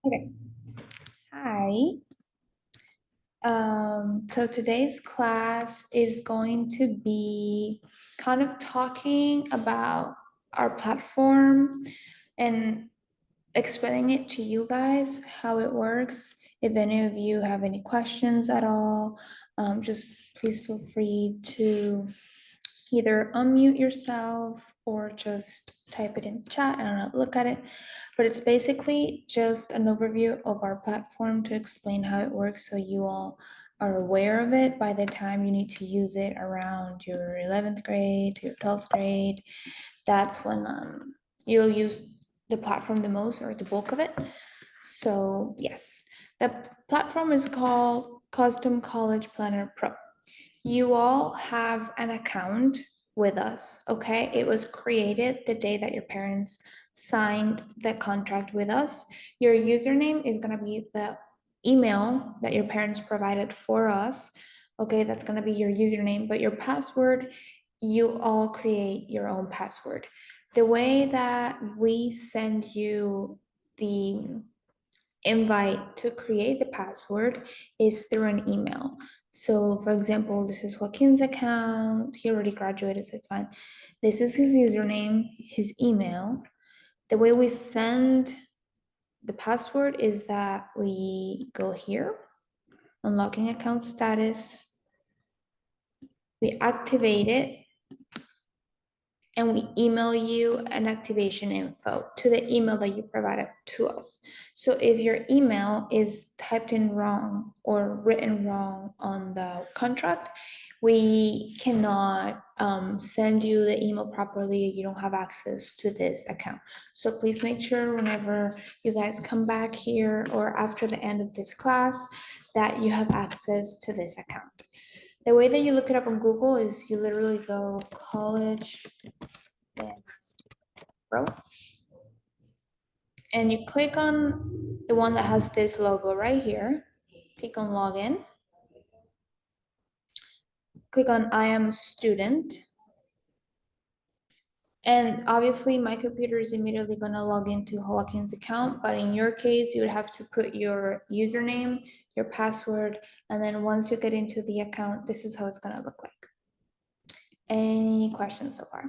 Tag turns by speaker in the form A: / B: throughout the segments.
A: Okay. Hi. So today's class is going to be kind of talking about our platform and explaining it to you guys how it works. If any of you have any questions at all, just please feel free to either unmute yourself or just type it in the chat and I'll look at it. But it's basically just an overview of our platform to explain how it works so you all are aware of it by the time you need to use it around your 11th grade to your 12th grade. That's when you'll use the platform the most or the bulk of it. So yes, the platform is called Custom College Planner Pro. You all have an account with us, okay? It was created the day that your parents signed the contract with us. Your username is going to be the email that your parents provided for us, okay? That's going to be your username, but your password, you all create your own password. The way that we send you the invite to create the password is through an email. So for example, this is Joaquin's account. He already graduated, so it's fine. This is his username, his email. The way we send the password is that we go here, unlocking account status, we activate it, and we email you an activation info to the email that you provided to us. So if your email is typed in wrong or written wrong on the contract, we cannot send you the email properly. You don't have access to this account. So please make sure whenever you guys come back here or after the end of this class that you have access to this account. The way that you look it up on Google is you literally go college Pro, and you click on the one that has this logo right here. Click on login. Click on I am a student. And obviously my computer is immediately going to log into Joaquin's account, but in your case, you would have to put your username, your password, and then once you get into the account, this is how it's going to look like. Any questions so far?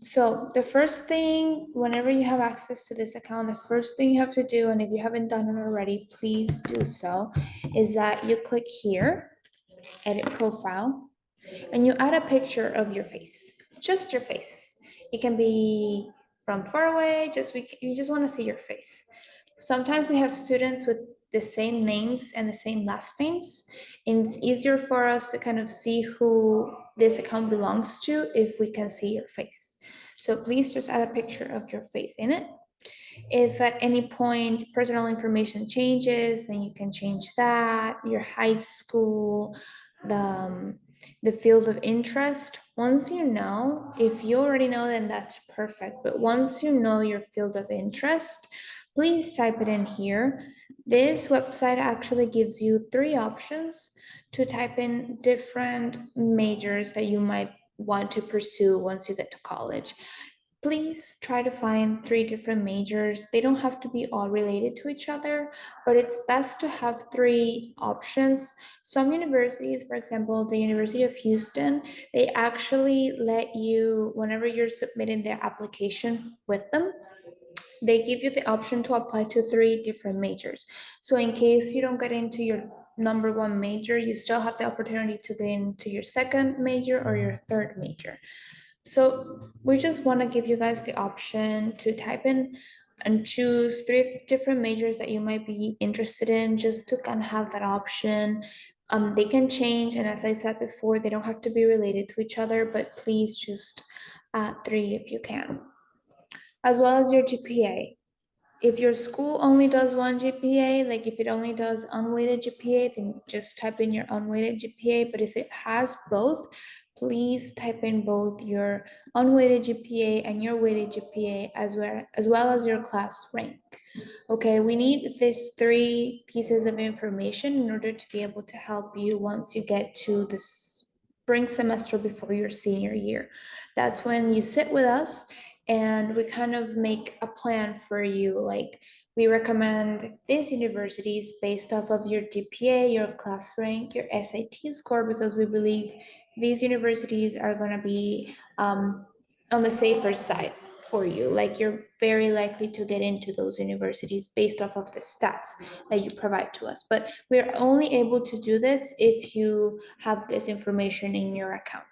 A: So the first thing, whenever you have access to this account, the first thing you have to do, and if you haven't done it already, please do so, is that you click here, edit profile, and you add a picture of your face, just your face. It can be from far away, you just want to see your face. Sometimes we have students with the same names and the same last names, and it's easier for us to kind of see who this account belongs to if we can see your face. So please just add a picture of your face in it. If at any point personal information changes, then you can change that, your high school, the field of interest. Once you know, if you already know, then that's perfect. But once you know your field of interest, please type it in here. This website actually gives you 3 options to type in different majors that you might want to pursue once you get to college. Please try to find 3 different majors. They don't have to be all related to each other, but it's best to have 3 options. Some universities, for example, the University of Houston, they actually let you, whenever you're submitting their application with them, they give you the option to apply to 3 different majors. So in case you don't get into your number 1 major, you still have the opportunity to get into your second major or your third major. So we just want to give you guys the option to type in and choose 3 different majors that you might be interested in, just to kind of have that option. They can change, and as I said before, they don't have to be related to each other, but please just add 3 if you can. As well as your GPA. If your school only does 1 GPA, like if it only does unweighted GPA, then just type in your unweighted GPA. But if it has both, please type in both your unweighted GPA and your weighted GPA as well as your class rank. Okay, we need these 3 pieces of information in order to be able to help you once you get to the spring semester before your senior year. That's when you sit with us and we kind of make a plan for you. Like we recommend these universities based off of your GPA, your class rank, your SAT score, because we believe these universities are going to be on the safer side for you. Like you're very likely to get into those universities based off of the stats that you provide to us. But we're only able to do this if you have this information in your account.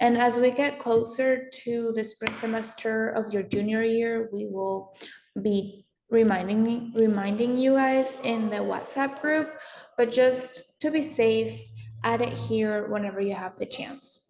A: And as we get closer to the spring semester of your junior year, we will be reminding you guys in the WhatsApp group, but just to be safe, add it here whenever you have the chance.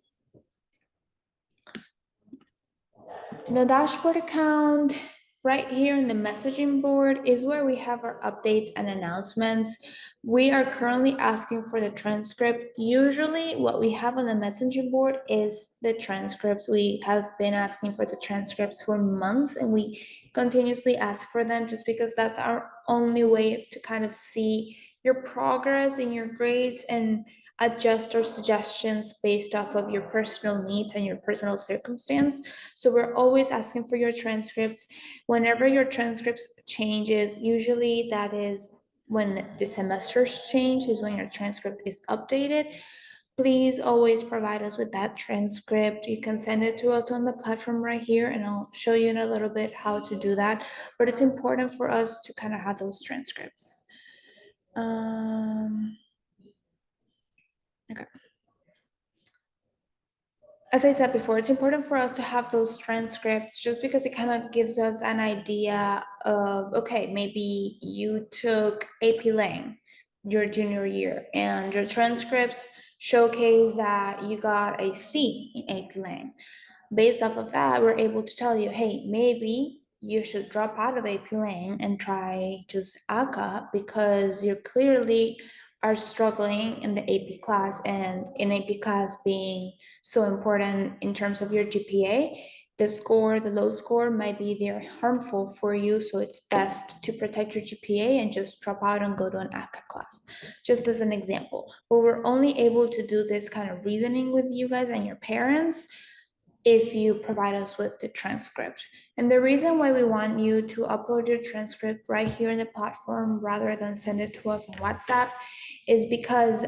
A: The dashboard account right here in the messaging board is where we have our updates and announcements. We are currently asking for the transcript. Usually what we have on the messaging board is the transcripts. We have been asking for the transcripts for months, and we continuously ask for them just because that's our only way to kind of see your progress in your grades and adjust our suggestions based off of your personal needs and your personal circumstance. So we're always asking for your transcripts. Whenever your transcripts changes, usually that is when the semesters change, is when your transcript is updated. Please always provide us with that transcript. You can send it to us on the platform right here, and I'll show you in a little bit how to do that. But it's important for us to kind of have those transcripts. Okay. As I said before, it's important for us to have those transcripts just because it kind of gives us an idea of, okay, maybe you took AP Lang your junior year and your transcripts showcase that you got a C in AP Lang. Based off of that, we're able to tell you, hey, maybe you should drop out of AP Lang and try just ACA because you clearly are struggling in the AP class, and in AP class being so important in terms of your GPA, the low score might be very harmful for you. So it's best to protect your GPA and just drop out and go to an ACA class, just as an example. But we're only able to do this kind of reasoning with you guys and your parents if you provide us with the transcript. And the reason why we want you to upload your transcript right here in the platform rather than send it to us on WhatsApp is because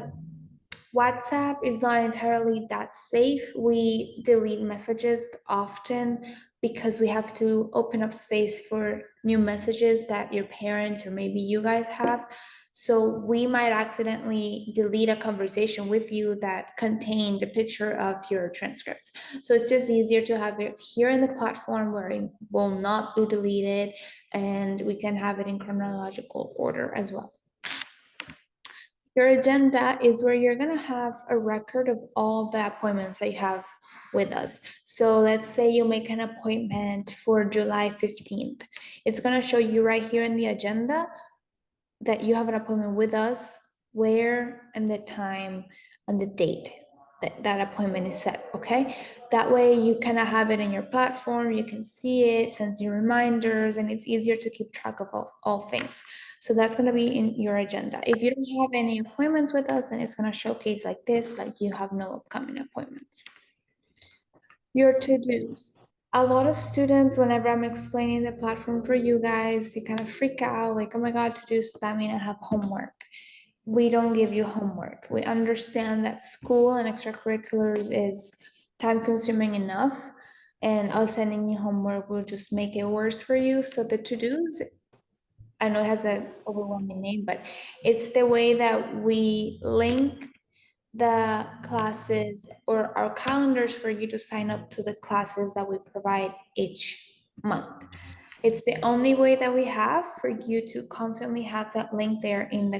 A: WhatsApp is not entirely that safe. We delete messages often because we have to open up space for new messages that your parents or maybe you guys have. So we might accidentally delete a conversation with you that contained a picture of your transcripts. So it's just easier to have it here in the platform where it will not be deleted, and we can have it in chronological order as well. Your agenda is where you're gonna have a record of all the appointments that you have with us. So let's say you make an appointment for July 15th. It's gonna show you right here in the agenda that you have an appointment with us, where and the time and the date that appointment is set, okay? That way you kind of have it in your platform, you can see it, sends you reminders, and it's easier to keep track of all things. So that's going to be in your agenda. If you don't have any appointments with us, then it's going to showcase like this, like you have no upcoming appointments. Your to-dos. A lot of students, whenever I'm explaining the platform for you guys, you kind of freak out, like, oh my God, to-dos, does that mean I have homework? We don't give you homework. We understand that school and extracurriculars is time consuming enough, and us sending you homework will just make it worse for you. So the to-dos, I know it has an overwhelming name, but it's the way that we link the classes or our calendars for you to sign up to the classes that we provide each month. It's the only way that we have for you to constantly have that link there in the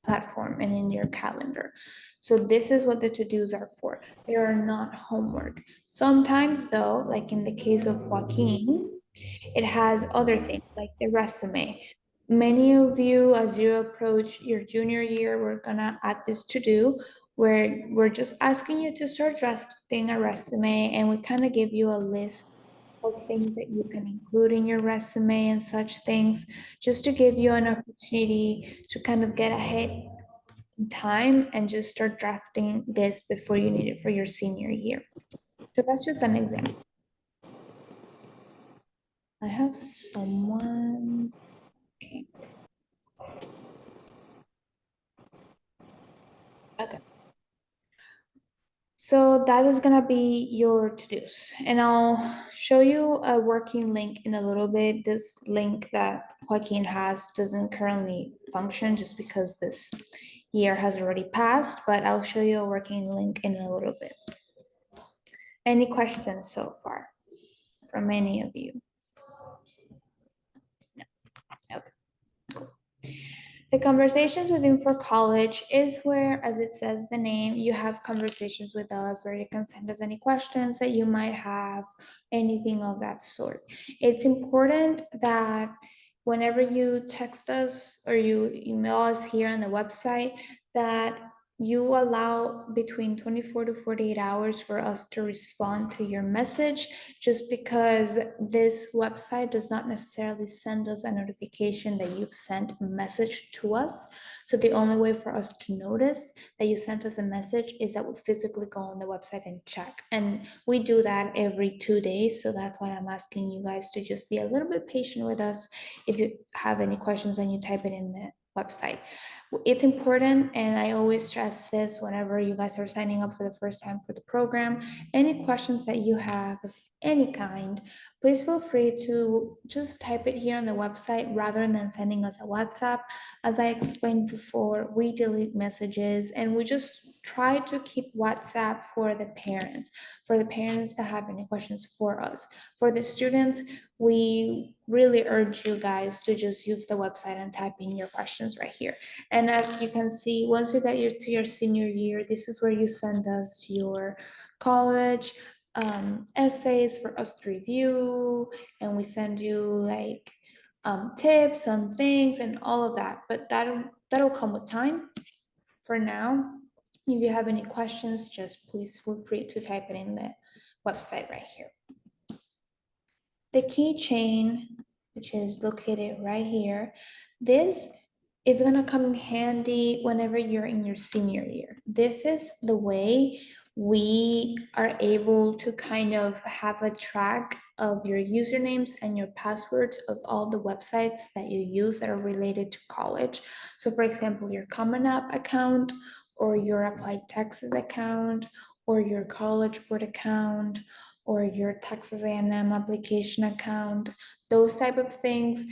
A: platform and in your calendar. So this is what the to-dos are for. They are not homework. Sometimes though, like in the case of Joaquin, it has other things like the resume. Many of you, as you approach your junior year, we're gonna add this to do where we're just asking you to start drafting a resume, and we kind of give you a list of things that you can include in your resume and such things, just to give you an opportunity to kind of get ahead in time and just start drafting this before you need it for your senior year. So that's just an example. I have someone. Okay. Okay. So that is gonna be your to-dos, and I'll show you a working link in a little bit. This link that Joaquin has doesn't currently function just because this year has already passed, but I'll show you a working link in a little bit. Any questions so far from any of you? Okay. The conversations with him for college is where, as it says the name, you have conversations with us where you can send us any questions that you might have, anything of that sort. It's important that whenever you text us or you email us here on the website, that you allow between 24 to 48 hours for us to respond to your message, just because this website does not necessarily send us a notification that you've sent a message to us. So the only way for us to notice that you sent us a message is that we physically go on the website and check. And we do that every 2 days. So that's why I'm asking you guys to just be a little bit patient with us. If you have any questions, and you type it in the website. It's important, and I always stress this whenever you guys are signing up for the first time for the program. Any questions that you have of any kind, please feel free to just type it here on the website rather than sending us a WhatsApp. As I explained before, we delete messages and we just try to keep WhatsApp for the parents that have any questions for us. For the students, we really urge you guys to just use the website and type in your questions right here. And as you can see, once you get to your senior year, this is where you send us your college essays for us to review, and we send you like tips on things and all of that. But that'll come with time. For now, if you have any questions, just please feel free to type it in the website right here. The keychain, which is located right here, this is gonna come in handy whenever you're in your senior year. This is the way we are able to kind of have a track of your usernames and your passwords of all the websites that you use that are related to college. So for example, your Common App account, or your Applied Texas account, or your College Board account, or your Texas A&M application account, those type of things.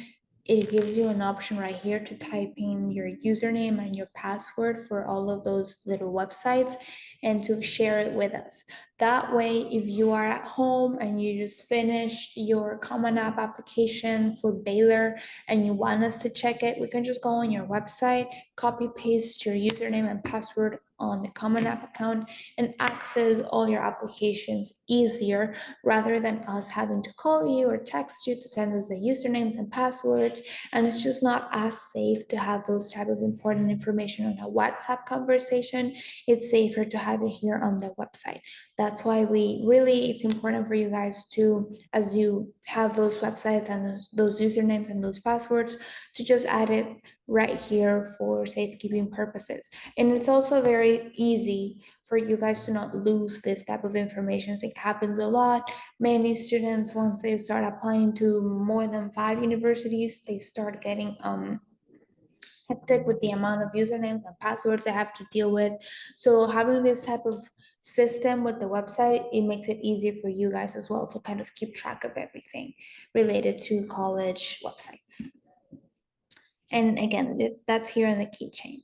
A: It gives you an option right here to type in your username and your password for all of those little websites and to share it with us. That way, if you are at home and you just finished your Common App application for Baylor and you want us to check it, we can just go on your website, copy paste your username and password on the Common App account and access all your applications easier, rather than us having to call you or text you to send us the usernames and passwords. And it's just not as safe to have those type of important information on a WhatsApp conversation. It's safer to have it here on the website. That's why it's important for you guys to, as you have those websites and those usernames and those passwords, to just add it right here for safekeeping purposes. And it's also very easy for you guys to not lose this type of information. It happens a lot. Many students, once they start applying to more than 5 universities, they start getting hectic with the amount of usernames and passwords they have to deal with. So having this type of system with the website, it makes it easier for you guys as well to kind of keep track of everything related to college websites. And again, that's here in the keychain.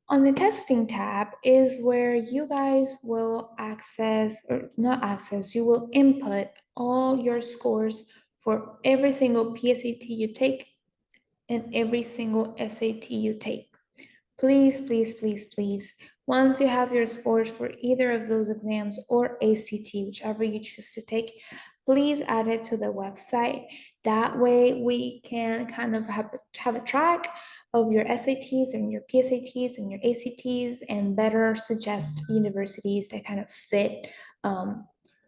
A: On the testing tab is where you guys will access, or not access, you will input all your scores for every single PSAT you take and every single SAT you take. Please, please, please, please, once you have your scores for either of those exams or ACT, whichever you choose to take, please add it to the website. That way we can kind of have a track of your SATs and your PSATs and your ACTs, and better suggest universities that kind of fit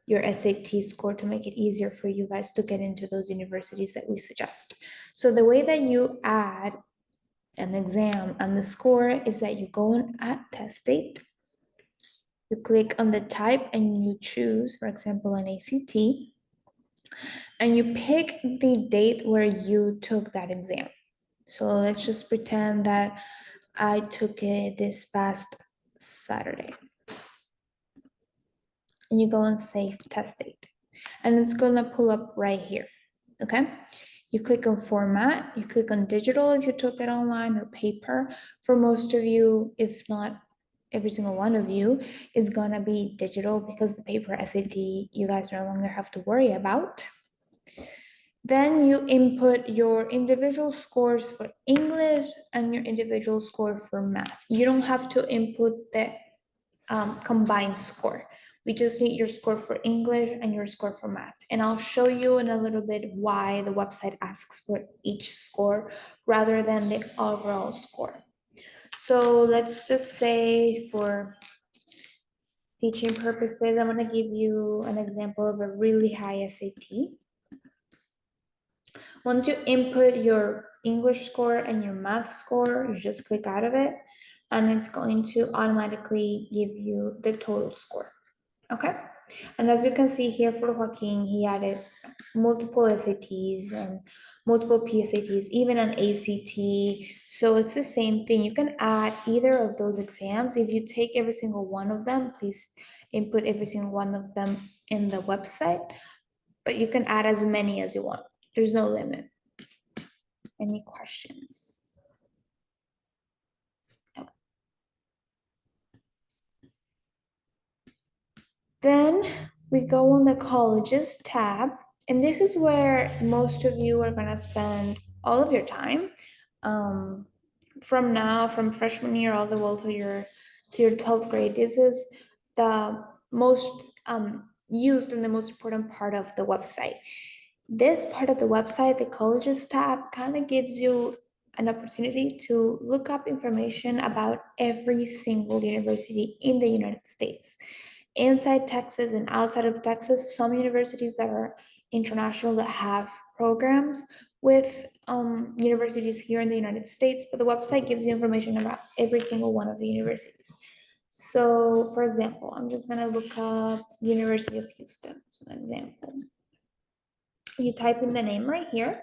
A: your SAT score to make it easier for you guys to get into those universities that we suggest. So the way that you add an exam and the score is that you go in at test date, you click on the type and you choose, for example, an ACT. and you pick the date where you took that exam. So let's just pretend that I took it this past Saturday. And you go and save test date. And it's gonna pull up right here, okay? You click on format, you click on digital if you took it online or paper. For most of you, if not every single one of you, is gonna be digital because the paper SAT you guys no longer have to worry about. Then you input your individual scores for English and your individual score for math. You don't have to input the combined score. We just need your score for English and your score for math. And I'll show you in a little bit why the website asks for each score rather than the overall score. So let's just say for teaching purposes, I'm gonna give you an example of a really high SAT. Once you input your English score and your math score, you just click out of it and it's going to automatically give you the total score. Okay. And as you can see here for Joaquin, he added multiple SATs and multiple PSATs, even an ACT. So it's the same thing. You can add either of those exams. If you take every single one of them, please input every single one of them in the website, but you can add as many as you want. There's no limit. Any questions? No. Then we go on the colleges tab, and this is where most of you are gonna spend all of your time. From now, from freshman year all the way to your 12th grade, this is the most used and the most important part of the website. This part of the website, the colleges tab, kind of gives you an opportunity to look up information about every single university in the United States. Inside Texas and outside of Texas, some universities that are international that have programs with universities here in the United States, but the website gives you information about every single one of the universities. So, for example, I'm just gonna look up University of Houston as an example. You type in the name right here.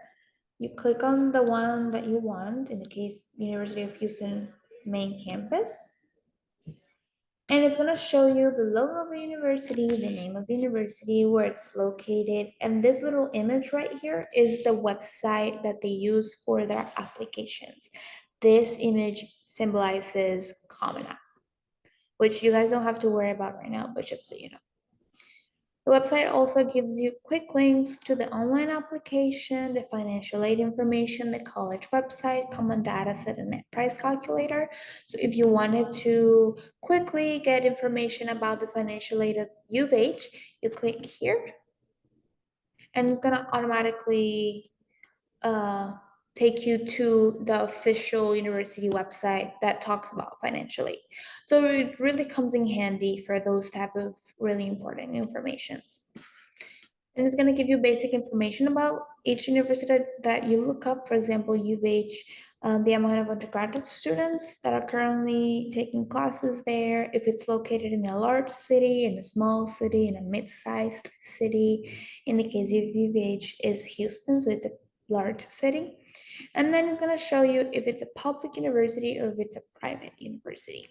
A: You click on the one that you want, in the case University of Houston main campus. And it's gonna show you the logo of the university, the name of the university, where it's located. And this little image right here is the website that they use for their applications. This image symbolizes Common App, which you guys don't have to worry about right now, but just so you know. The website also gives you quick links to the online application, the financial aid information, the college website, common data set, and net price calculator. So if you wanted to quickly get information about the financial aid at U of H, you click here and it's gonna automatically take you to the official university website that talks about financial aid. So it really comes in handy for those type of really important informations. And it's going to give you basic information about each university that you look up. For example, U of H, the amount of undergraduate students that are currently taking classes there, if it's located in a large city, in a small city, in a mid-sized city. In the case of U of H is Houston, so it's a large city. And then it's going to show you if it's a public university or if it's a private university.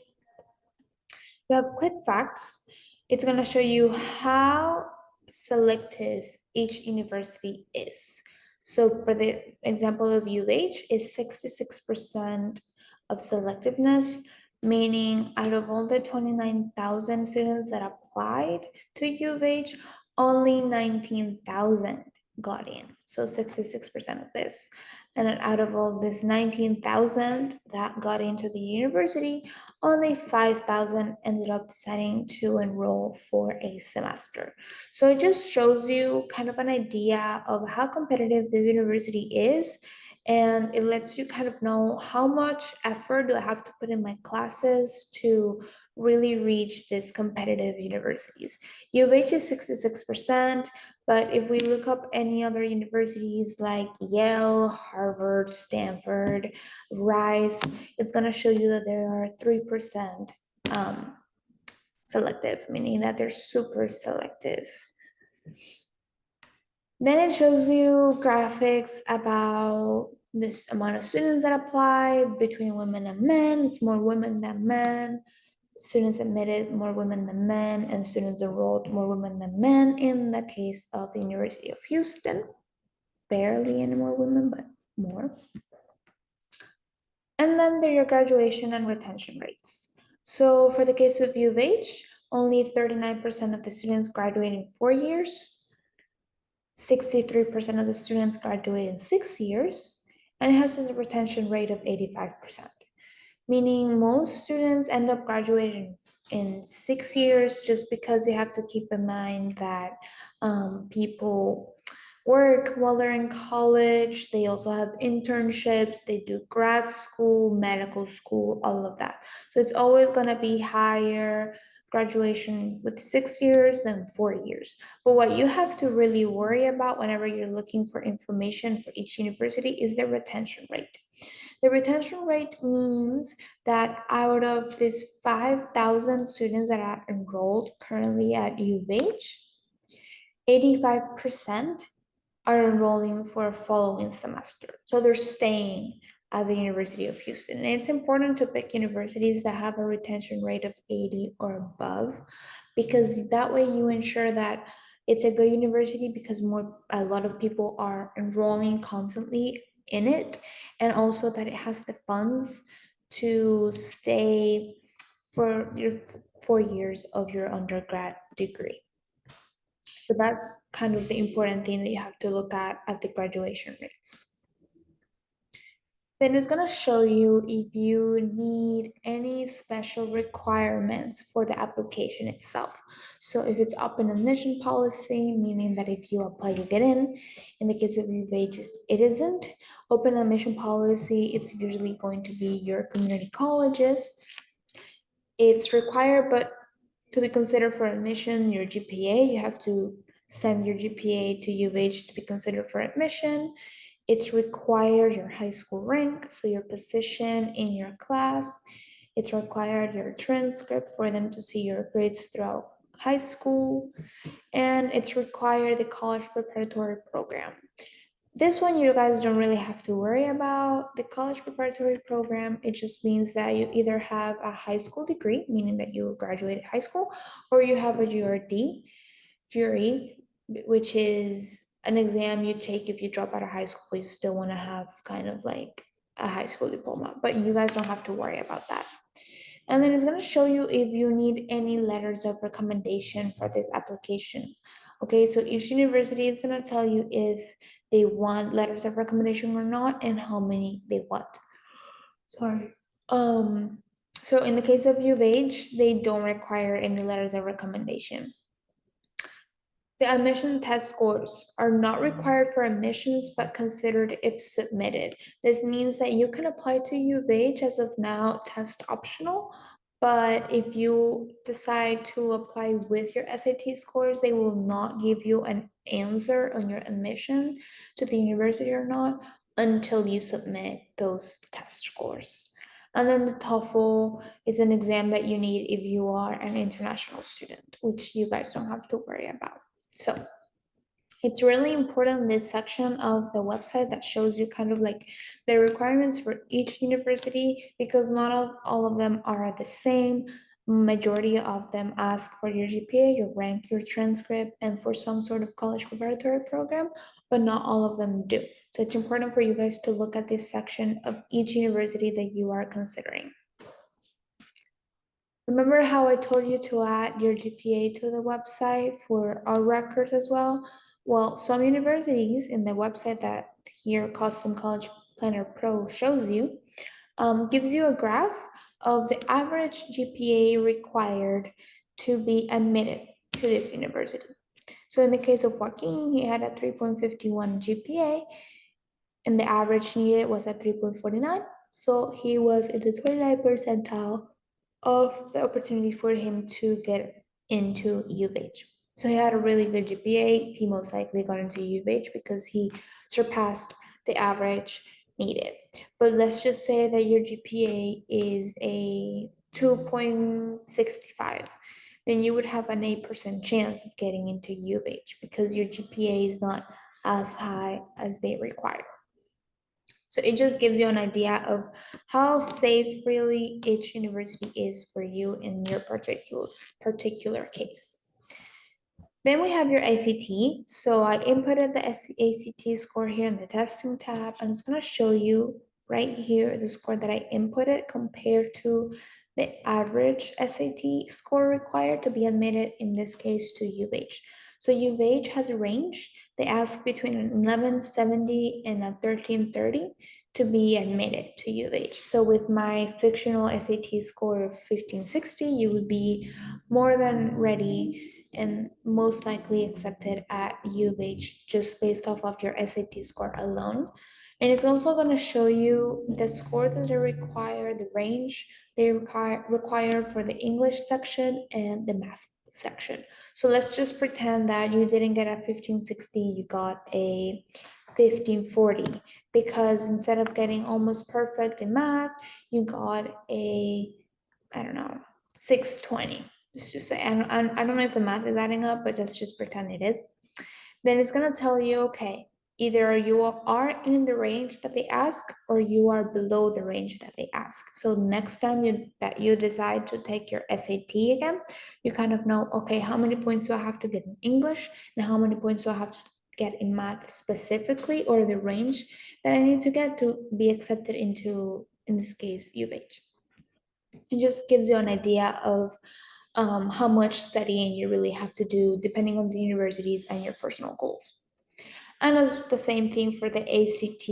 A: You have quick facts. It's going to show you how selective each university is. So for the example of U of H is 66% of selectiveness, meaning out of all the 29,000 students that applied to U of H, only 19,000 got in. So 66% of this. And out of all this 19,000 that got into the university, only 5,000 ended up deciding to enroll for a semester. So it just shows you kind of an idea of how competitive the university is. And it lets you kind of know how much effort do I have to put in my classes to really reach these competitive universities. U of H is 66%, but if we look up any other universities like Yale, Harvard, Stanford, Rice, it's going to show you that there are 3% selective, meaning that they're super selective. Then it shows you graphics about this amount of students that apply between women and men. It's more women than men. Students admitted, more women than men, and students enrolled, more women than men in the case of the University of Houston. Barely any more women, but more. And then there are your graduation and retention rates. So for the case of U of H, only 39% of the students graduate in 4 years, 63% of the students graduate in 6 years, and it has a retention rate of 85%, meaning most students end up graduating in 6 years, just because you have to keep in mind that people work while they're in college. They also have internships, they do grad school, medical school, all of that. So it's always going to be higher graduation with 6 years than 4 years. But what you have to really worry about whenever you're looking for information for each university is the retention rate. The retention rate means that out of these 5,000 students that are enrolled currently at U of H, 85% are enrolling for a following semester. So they're staying at the University of Houston. And it's important to pick universities that have a retention rate of 80 or above, because that way you ensure that it's a good university, because a lot of people are enrolling constantly in it, and also that it has the funds to stay for your 4 years of your undergrad degree. So that's kind of the important thing that you have to look at the graduation rates. Then it's going to show you if you need any special requirements for the application itself. So if it's open admission policy, meaning that if you apply, you get in the case of UVH, it isn't. Open admission policy, it's usually going to be your community colleges. It's required, but to be considered for admission, your GPA, you have to send your GPA to UVH to be considered for admission. It's required your high school rank, so your position in your class. It's required your transcript for them to see your grades throughout high school. And it's required the college preparatory program. This one you guys don't really have to worry about. The college preparatory program, it just means that you either have a high school degree, meaning that you graduated high school, or you have a GRE, which is an exam you take if you drop out of high school. You still want to have kind of like a high school diploma, but you guys don't have to worry about that. And then it's going to show you if you need any letters of recommendation for this application. Okay, so each university is going to tell you if they want letters of recommendation or not, and how many they want. Sorry. So in the case of U of H, they don't require any letters of recommendation. The admission test scores are not required for admissions, but considered if submitted. This means that you can apply to U of H as of now, test optional, but if you decide to apply with your SAT scores, they will not give you an answer on your admission to the university or not until you submit those test scores. And then the TOEFL is an exam that you need if you are an international student, which you guys don't have to worry about. So it's really important, this section of the website that shows you kind of like the requirements for each university, because not all of them are the same. Majority of them ask for your GPA, your rank, your transcript, and for some sort of college preparatory program, but not all of them do. So it's important for you guys to look at this section of each university that you are considering. Remember how I told you to add your GPA to the website for our records as well? Well, some universities in the website that here Custom College Planner Pro shows you, gives you a graph of the average GPA required to be admitted to this university. So in the case of Joaquin, he had a 3.51 GPA, and the average needed was at 3.49. So he was in the 29th percentile of the opportunity for him to get into U of H. So he had a really good GPA. He most likely got into U of H because he surpassed the average needed. But let's just say that your GPA is a 2.65, then you would have an 8% chance of getting into U of H because your GPA is not as high as they require. So it just gives you an idea of how safe really each university is for you in your particular case. Then we have your ACT. So I inputted the ACT score here in the testing tab, and it's going to show you right here the score that I inputted compared to the average SAT score required to be admitted, in this case, to U of H. So U of H has a range. They ask between an 1170 and a 1330 to be admitted to U of H. So with my fictional SAT score of 1560, you would be more than ready and most likely accepted at U of H just based off of your SAT score alone. And it's also going to show you the score that they require, the range they require for the English section and the math section. So let's just pretend that you didn't get a 1560, you got a 1540, because instead of getting almost perfect in math, you got a, I don't know, 620. Let's just say, I don't know if the math is adding up, but let's just pretend it is. Then it's going to tell you, okay, either you are in the range that they ask or you are below the range that they ask. So next time that you decide to take your SAT again, you kind of know, okay, how many points do I have to get in English and how many points do I have to get in math specifically, or the range that I need to get to be accepted into, in this case, U of H. It just gives you an idea of how much studying you really have to do depending on the universities and your personal goals. And as the same thing for the ACT,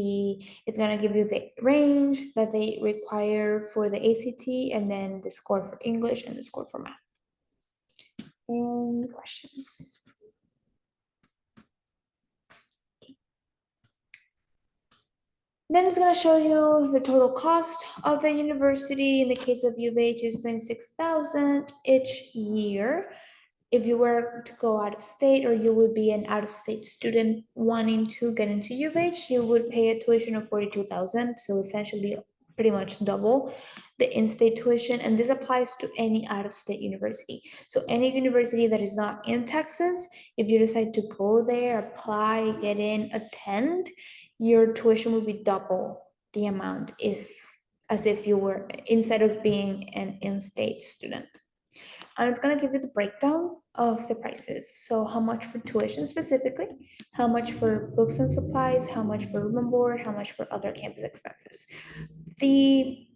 A: it's going to give you the range that they require for the ACT, and then the score for English and the score for math. Any questions? Then it's going to show you the total cost of the university. In the case of U of H is 26,000 each year. If you were to go out of state, or you would be an out-of-state student wanting to get into U of H, you would pay a tuition of 42,000, so essentially pretty much double the in-state tuition, and this applies to any out-of-state university. So any university that is not in Texas, if you decide to go there, apply, get in, attend, your tuition will be double the amount as if you were, instead of being an in-state student. And it's going to give you the breakdown of the prices. So how much for tuition specifically, how much for books and supplies, how much for room and board, how much for other campus expenses. The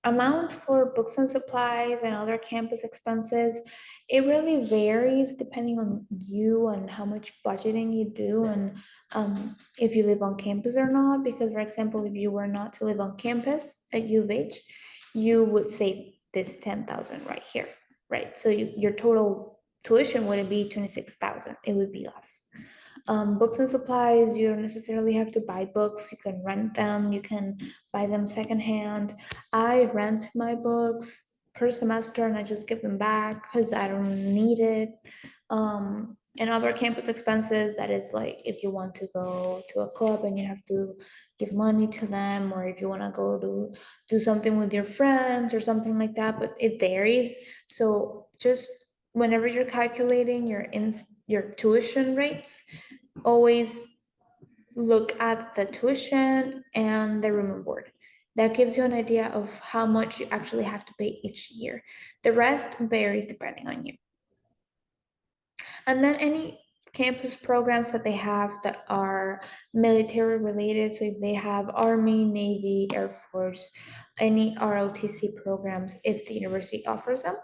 A: amount for books and supplies and other campus expenses, it really varies depending on you and how much budgeting you do, and if you live on campus or not. Because for example, if you were not to live on campus at U of H, you would save this 10,000 right here, right? So your total tuition wouldn't be 26,000, it would be less. Books and supplies, you don't necessarily have to buy books. You can rent them, you can buy them secondhand. I rent my books per semester and I just give them back because I don't need it. And other campus expenses, that is like if you want to go to a club and you have to give money to them, or if you want to go to do something with your friends or something like that, but it varies. So just whenever you're calculating your tuition rates, always look at the tuition and the room and board. That gives you an idea of how much you actually have to pay each year. The rest varies depending on you. And then any campus programs that they have that are military related, so if they have Army, Navy, Air Force, any ROTC programs, if the university offers them.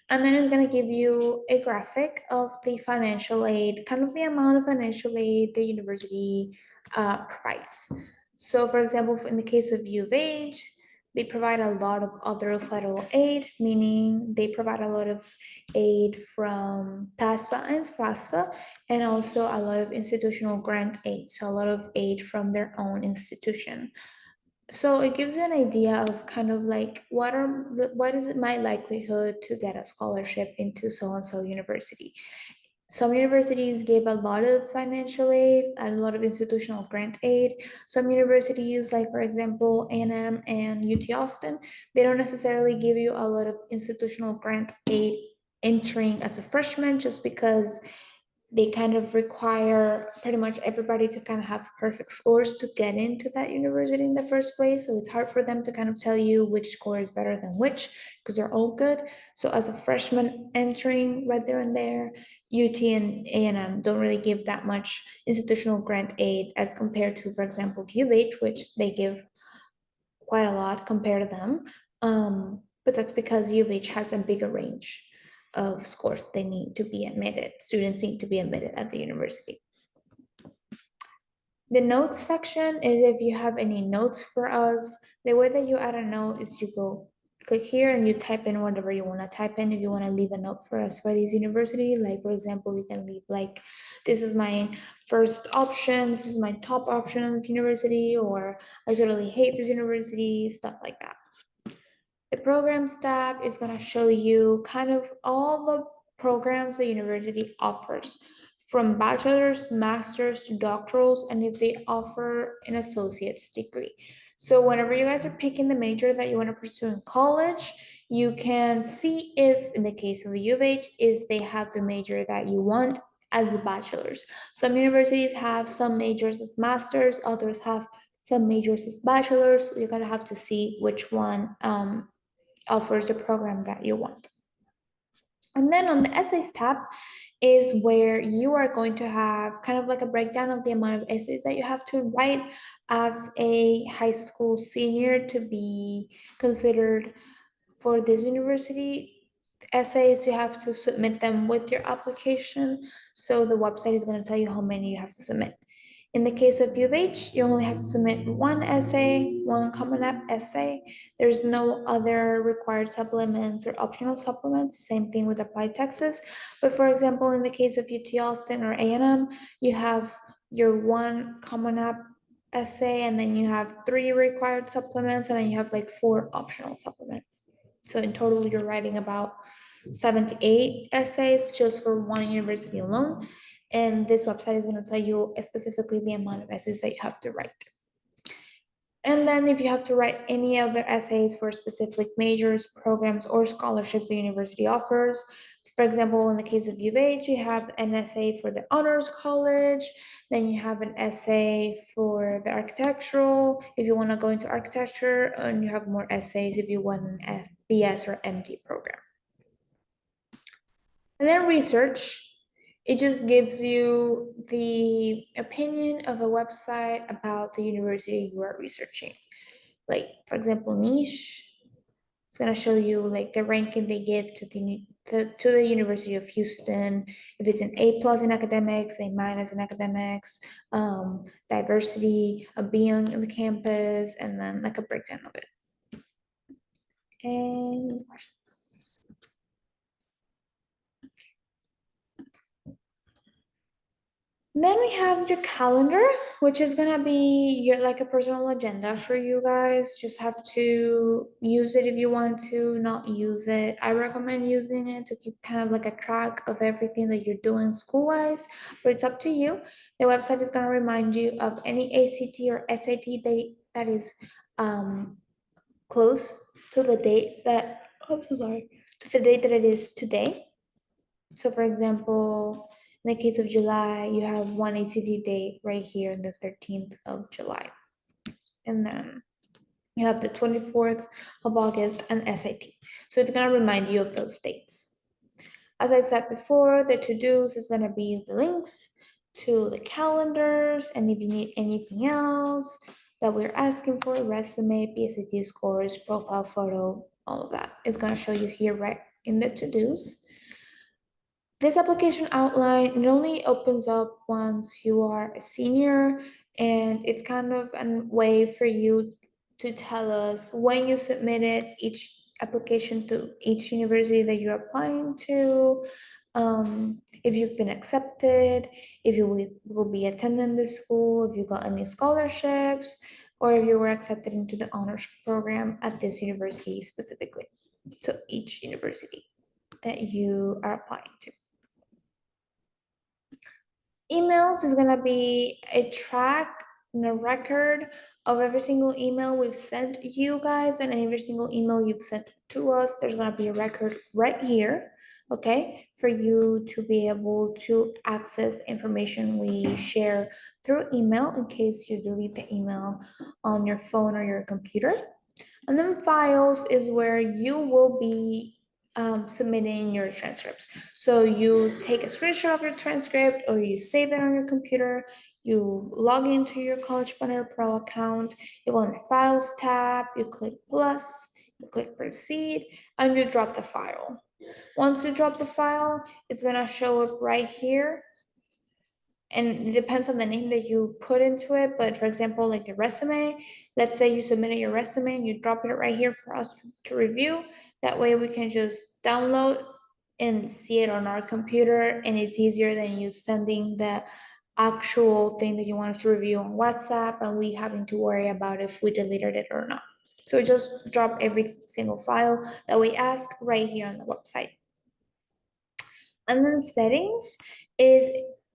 A: And then it's going to give you a graphic of the financial aid, kind of the amount of financial aid the university provides. So for example, in the case of U of H, they provide a lot of other federal aid, meaning they provide a lot of aid from TASFA and FAFSA, and also a lot of institutional grant aid, so a lot of aid from their own institution. So it gives you an idea of kind of like what is it my likelihood to get a scholarship into so and so university. Some universities give a lot of financial aid and a lot of institutional grant aid. Some universities, like for example A&M and UT Austin, they don't necessarily give you a lot of institutional grant aid entering as a freshman, just because they kind of require pretty much everybody to kind of have perfect scores to get into that university in the first place. So it's hard for them to kind of tell you which score is better than which because they're all good. So as a freshman entering right there and there, UT and A&M don't really give that much institutional grant aid as compared to, for example, U of H, which they give quite a lot compared to them. But that's because U of H has a bigger range of scores they need to be admitted. Students need to be admitted at the university. The notes section is if you have any notes for us. The way that you add a note is you go click here and you type in whatever you want to type in. If you want to leave a note for us for this university, like for example, you can leave like, this is my first option, this is my top option of university, or I totally hate this university, stuff like that. The programs tab is going to show you kind of all the programs the university offers, from bachelor's, master's to doctorals, and if they offer an associate's degree. So whenever you guys are picking the major that you want to pursue in college, you can see if, in the case of the U of H, if they have the major that you want as a bachelor's. Some universities have some majors as masters, others have some majors as bachelor's. So you're gonna have to see which one offers the program that you want. And then on the essays tab is where you are going to have kind of like a breakdown of the amount of essays that you have to write as a high school senior to be considered for this university. Essays, you have to submit them with your application. So the website is going to tell you how many you have to submit. In the case of U of H, you only have to submit one essay, one Common App essay. There's no other required supplements or optional supplements. Same thing with Applied Texas. But for example, in the case of UT Austin or A&M, you have your one Common App essay, and then you have 3 required supplements, and then you have like 4 optional supplements. So in total, you're writing about 7 to 8 essays just for one university alone. And this website is going to tell you specifically the amount of essays that you have to write. And then if you have to write any other essays for specific majors, programs, or scholarships the university offers, for example, in the case of U of H, you have an essay for the honors college, then you have an essay for the architectural, if you want to go into architecture, and you have more essays if you want an BS or MD program. And then research, it just gives you the opinion of a website about the university you are researching. Like, for example, niche, it's going to show you like the ranking they give to the University of Houston. If it's an A plus in academics, A minus in academics, diversity, a B on the campus, and then like a breakdown of it. Any questions? Then we have your calendar, which is gonna be your like a personal agenda for you guys. Just have to use it if you want to, not use it. I recommend using it to keep kind of like a track of everything that you're doing school-wise, but it's up to you. The website is gonna remind you of any ACT or SAT date that is close to the date that, I'm so sorry, to the date that it is today. So for example, in the case of July, you have one ACT date right here on the 13th of July. And then you have the 24th of August and SAT. So it's gonna remind you of those dates. As I said before, the to-dos is gonna be the links to the calendars, and if you need anything else that we're asking for, resume, PSAT scores, profile photo, all of that is gonna show you here right in the to-dos. This application outline, it only opens up once you are a senior, and it's kind of a way for you to tell us when you submitted each application to each university that you're applying to, if you've been accepted, if you will be attending the school, if you got any scholarships, or if you were accepted into the honors program at this university specifically. So each university that you are applying to. Emails is gonna be a track and a record of every single email we've sent you guys, and every single email you've sent to us. There's gonna be a record right here. okay, for you to be able to access the information we share through email in case you delete the email on your phone or your computer. And then files is where you will be submitting your transcripts. So you take a screenshot of your transcript or you save it on your computer, you log into your College Planner Pro account, you go in the Files tab, you click plus, you click proceed, and you drop the file. Once you drop the file, it's gonna show up right here, and it depends on the name that you put into it. But for example, like the resume, let's say you submitted your resume and you drop it right here for us to review. That way we can just download and see it on our computer, and it's easier than you sending the actual thing that you wanted to review on WhatsApp and we having to worry about if we deleted it or not. So just drop every single file that we ask right here on the website. And then settings is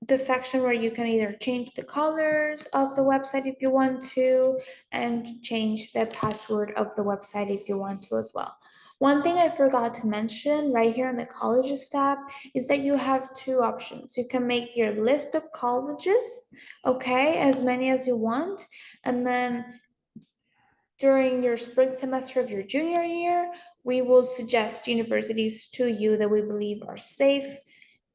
A: the section where you can either change the colors of the website if you want to, and change the password of the website if you want to as well. One thing I forgot to mention right here in the colleges tab is that you have two options. You can make your list of colleges, okay, as many as you want, and then during your spring semester of your junior year, we will suggest universities to you that we believe are safe,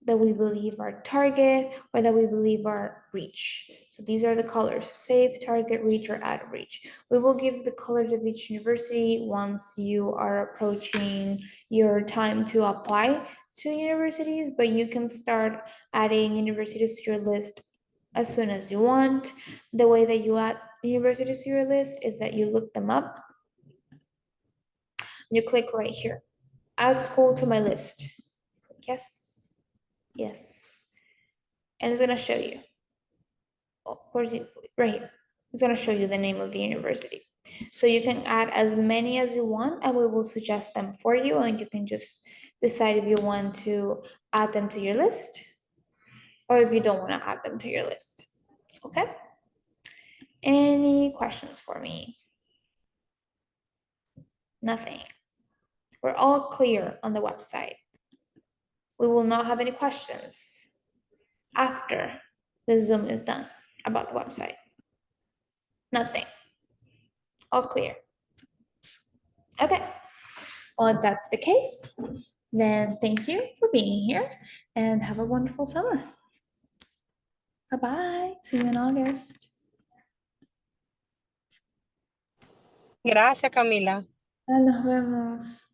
A: that we believe are target, or that we believe are reach. So these are the colors: safe, target, reach, or out of reach. We will give the colors of each university once you are approaching your time to apply to universities, but you can start adding universities to your list as soon as you want. The way that you add universities to your list is that you look them up, you click right here, add school to my list. Yes, yes. And it's gonna show you. Oh, where's it? Right here. It's gonna show you the name of the university. So you can add as many as you want and we will suggest them for you, and you can just decide if you want to add them to your list or if you don't want to add them to your list. Okay? Any questions for me? Nothing. We're all clear on the website. We will not have any questions after the Zoom is done about the website. Nothing. All clear. Okay. Well, if that's the case, then thank you for being here and have a wonderful summer. Bye-bye. See you in August.
B: Gracias, Camila.
A: Nos vemos.